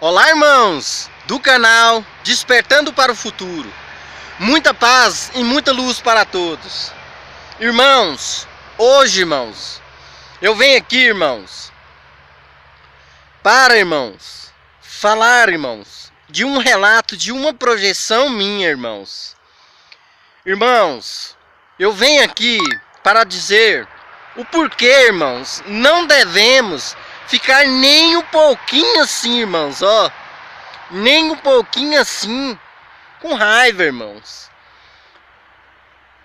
Olá, irmãos do canal Despertando para o Futuro. Muita paz e muita luz para todos. Irmãos, hoje, irmãos, eu venho aqui, irmãos, para, irmãos, falar, irmãos, de um relato, de uma projeção minha, irmãos. Irmãos, eu venho aqui para dizer o porquê, irmãos, não devemos ficar nem um pouquinho assim, irmãos, ó. Nem um pouquinho assim, com raiva, irmãos.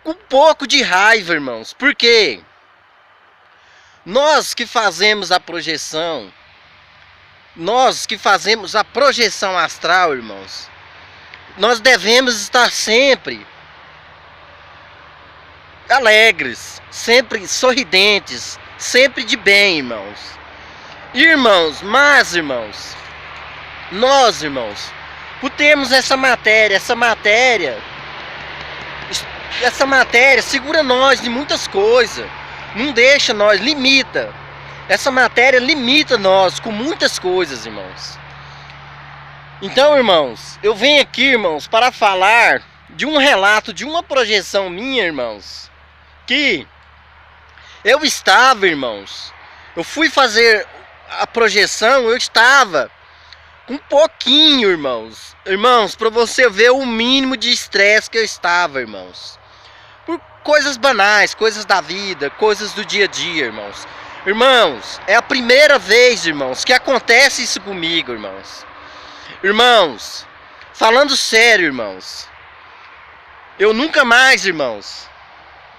Com um pouco de raiva, irmãos. Por quê? Nós que fazemos a projeção, nós que fazemos a projeção astral, irmãos, nós devemos estar sempre alegres, sempre sorridentes, sempre de bem, irmãos. Irmãos, mas, irmãos, nós, irmãos, por termos essa matéria segura nós de muitas coisas, não deixa nós, limita. Essa matéria limita nós com muitas coisas, irmãos. Então, irmãos, eu venho aqui, irmãos, para falar de um relato, de uma projeção minha, irmãos, que eu estava, irmãos, eu fui fazer a projeção, eu estava com um pouquinho, irmãos. Irmãos, para você ver o mínimo de estresse que eu estava, irmãos. Por coisas banais, coisas da vida, coisas do dia a dia, irmãos. Irmãos, é a primeira vez, irmãos, que acontece isso comigo, irmãos. Irmãos, falando sério, irmãos, eu nunca mais, irmãos,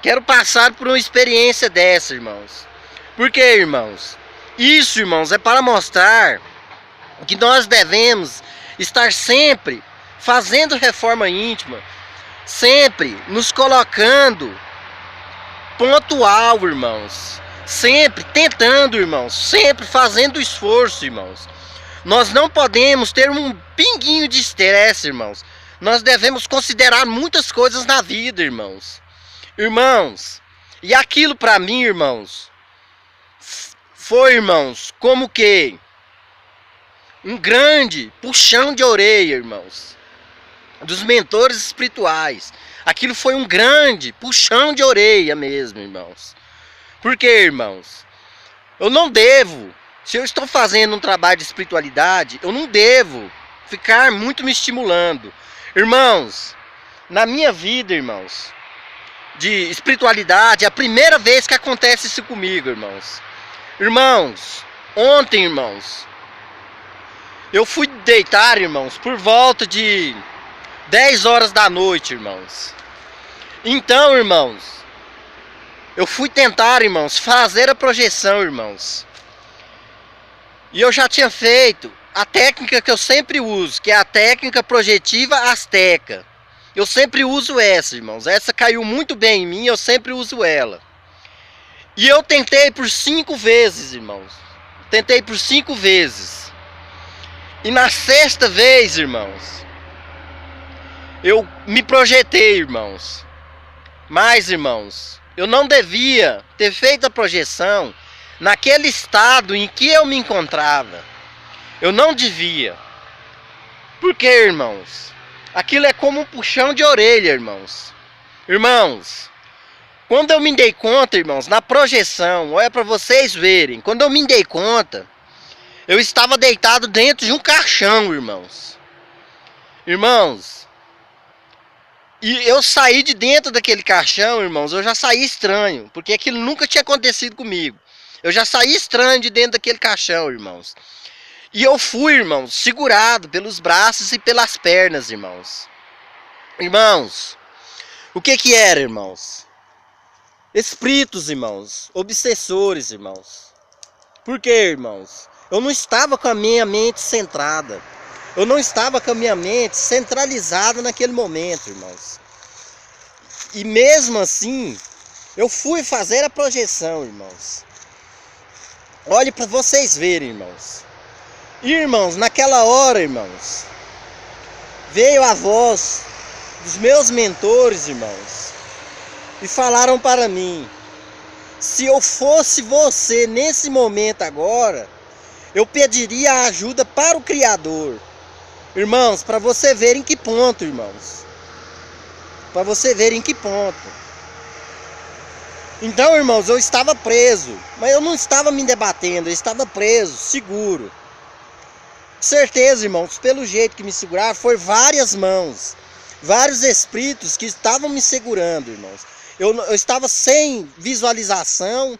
quero passar por uma experiência dessa, irmãos. Por quê, irmãos? Isso, irmãos, é para mostrar que nós devemos estar sempre fazendo reforma íntima, sempre nos colocando pontual, irmãos, sempre tentando, irmãos, sempre fazendo esforço, irmãos. Nós não podemos ter um pinguinho de estresse, irmãos. Nós devemos considerar muitas coisas na vida, irmãos. Irmãos, e aquilo para mim, irmãos, foi, irmãos, como que um grande puxão de orelha, irmãos, dos mentores espirituais. Aquilo foi um grande puxão de orelha mesmo, irmãos. Por quê, irmãos? Eu não devo, se eu estou fazendo um trabalho de espiritualidade, eu não devo ficar muito me estimulando. Irmãos, na minha vida, irmãos, de espiritualidade, é a primeira vez que acontece isso comigo, irmãos. Irmãos, ontem, irmãos, eu fui deitar, irmãos, por volta de 10 horas da noite, irmãos. Então, irmãos, eu fui tentar, irmãos, fazer a projeção, irmãos. E eu já tinha feito a técnica que eu sempre uso, que é a técnica projetiva asteca. Eu sempre uso essa, irmãos. Essa caiu muito bem em mim, eu sempre uso ela. E eu tentei por 5 vezes, irmãos. Tentei por 5 vezes. E na 6ª vez, irmãos, eu me projetei, irmãos. Mas, irmãos, eu não devia ter feito a projeção naquele estado em que eu me encontrava. Eu não devia. Por quê, irmãos? Aquilo é como um puxão de orelha, irmãos. Irmãos, quando eu me dei conta, irmãos, na projeção, olha para vocês verem, quando eu me dei conta, eu estava deitado dentro de um caixão, irmãos. Irmãos, e eu saí de dentro daquele caixão, irmãos, eu já saí estranho, porque aquilo nunca tinha acontecido comigo. Eu já saí estranho de dentro daquele caixão, irmãos. E eu fui, irmãos, segurado pelos braços e pelas pernas, irmãos. Irmãos, o que era, irmãos? Espíritos, irmãos, obsessores, irmãos. Por quê, irmãos? Eu não estava com a minha mente centrada. Eu não estava com a minha mente centralizada naquele momento, irmãos. E mesmo assim, eu fui fazer a projeção, irmãos. Olhe para vocês verem, irmãos. Irmãos, naquela hora, irmãos, veio a voz dos meus mentores, irmãos, e falaram para mim: se eu fosse você nesse momento agora, eu pediria ajuda para o Criador. Irmãos, para você ver em que ponto, irmãos. Para você ver em que ponto. Então, irmãos, eu estava preso. Mas eu não estava me debatendo, eu estava preso, seguro. Certeza, irmãos, pelo jeito que me seguraram, foi várias mãos. Vários espíritos que estavam me segurando, irmãos. Eu estava sem visualização.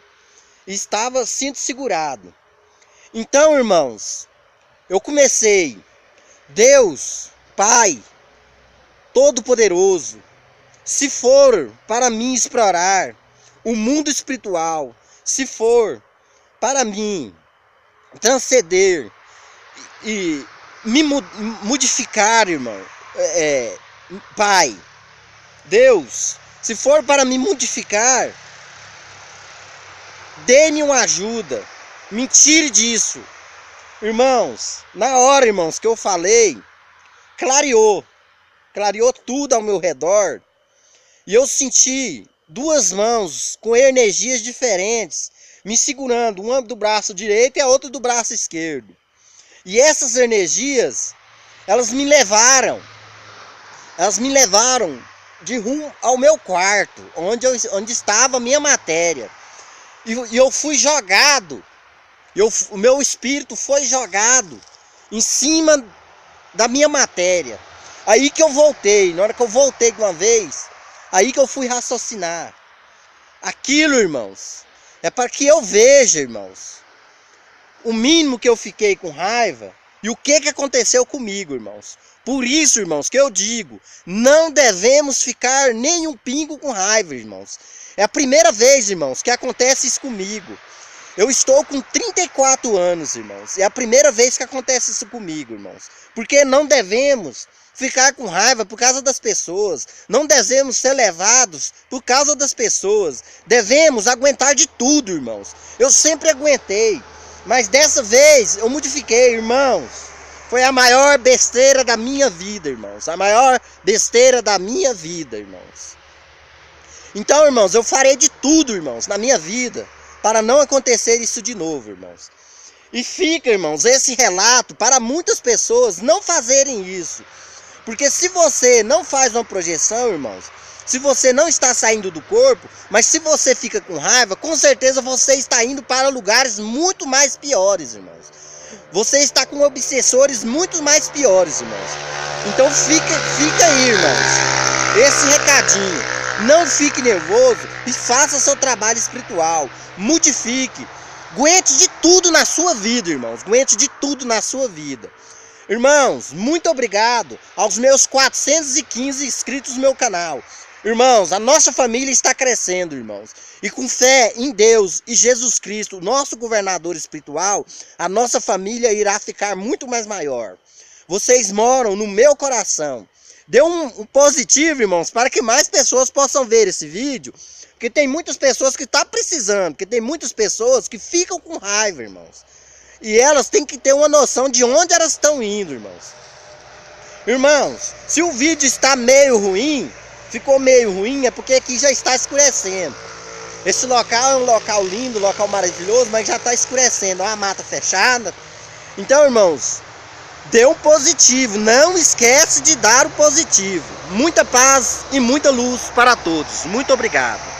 Estava sendo segurado. Então, irmãos, eu comecei. Deus, Pai, Todo-Poderoso, se for para mim explorar o mundo espiritual, se for para mim transcender e me modificar, irmão, Pai, Deus, se for para me modificar, dê-me uma ajuda, me tire disso. Irmãos, na hora, irmãos, que eu falei, clareou tudo ao meu redor, e eu senti duas mãos com energias diferentes, me segurando, uma do braço direito e a outra do braço esquerdo. E essas energias, elas me levaram de rumo ao meu quarto, onde estava a minha matéria. E eu fui jogado, o meu espírito foi jogado em cima da minha matéria. Aí que eu voltei, na hora que eu voltei de uma vez, aí que eu fui raciocinar. Aquilo, irmãos, é para que eu veja, irmãos, o mínimo que eu fiquei com raiva e o que aconteceu comigo, irmãos. Por isso, irmãos, que eu digo, não devemos ficar nem um pingo com raiva, irmãos. É a primeira vez, irmãos, que acontece isso comigo. Eu estou com 34 anos, irmãos. É a primeira vez que acontece isso comigo, irmãos. Porque não devemos ficar com raiva por causa das pessoas. Não devemos ser levados por causa das pessoas. Devemos aguentar de tudo, irmãos. Eu sempre aguentei. Mas dessa vez eu modifiquei, irmãos. Foi a maior besteira da minha vida, irmãos. A maior besteira da minha vida, irmãos. Então, irmãos, eu farei de tudo, irmãos, na minha vida, para não acontecer isso de novo, irmãos. E fica, irmãos, esse relato para muitas pessoas não fazerem isso. Porque se você não faz uma projeção, irmãos, se você não está saindo do corpo, mas se você fica com raiva, com certeza você está indo para lugares muito mais piores, irmãos. Você está com obsessores muito mais piores, irmãos. Então fica aí, irmãos, esse recadinho. Não fique nervoso e faça seu trabalho espiritual. Modifique. Aguente de tudo na sua vida, irmãos. Aguente de tudo na sua vida. Irmãos, muito obrigado aos meus 415 inscritos no meu canal. Irmãos, a nossa família está crescendo, irmãos. E com fé em Deus e Jesus Cristo, nosso governador espiritual, a nossa família irá ficar muito mais maior. Vocês moram no meu coração. Dê um positivo, irmãos, para que mais pessoas possam ver esse vídeo. Porque tem muitas pessoas que estão precisando. Porque tem muitas pessoas que ficam com raiva, irmãos. E elas têm que ter uma noção de onde elas estão indo, irmãos. Irmãos, se o vídeo está meio ruim, ficou meio ruim, é porque aqui já está escurecendo. Esse local é um local lindo, um local maravilhoso, mas já está escurecendo. Olha a mata fechada. Então, irmãos, dê um positivo. Não esquece de dar o positivo. Muita paz e muita luz para todos. Muito obrigado.